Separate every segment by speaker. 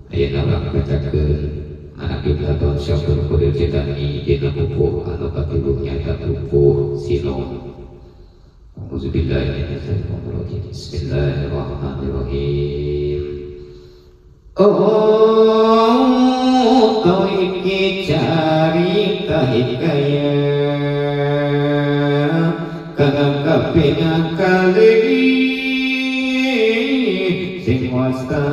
Speaker 1: Ayeuna urang bacakeun anak Iblaton Syafur Qadir Jilani dina pupuh anu katilu nyaeta pupuh Sinom. Auzubillahi minasyaitonir rajim. Bismillahirrahmanirrahim. Oh, kau iki carita hikayat kang kaping kali sing wasta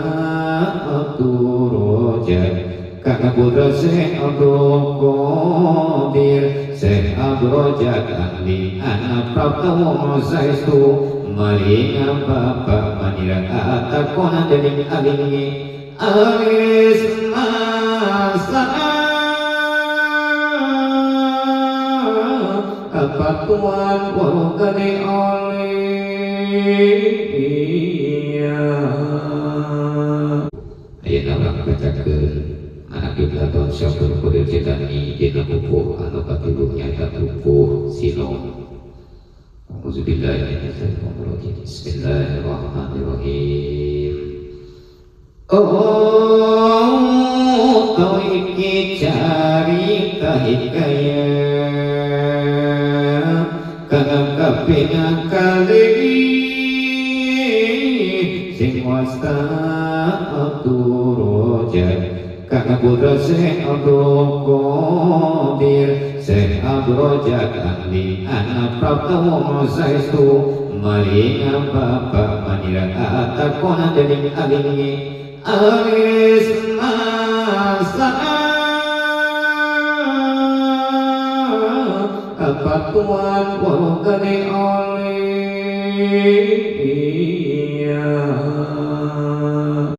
Speaker 1: aturoja kang putra Syekh Abdul Qadir Syekh Abdul Jatani anak Prapto Saestu maring Bapak manira atakona dening alingi alis masa apa tuan walau kali oleh ayeuna urang bacakeun anak Iblaton Syafur Qadir Jilani dina pupuh anu katilu nyaeta pupuh Sinom. Auzubillahi minasyaitonir rajim. Bismillahirrahmanirrahim. Oh, kau iki carita hikayat kang kaping kali sing wasta aturoja kang putra Syekh Abdul Qadir Syekh Abdul Jatani anak Prapto Saestu maring Bapak manira atakona dening alingi alis masa apa tuan walau kali oleh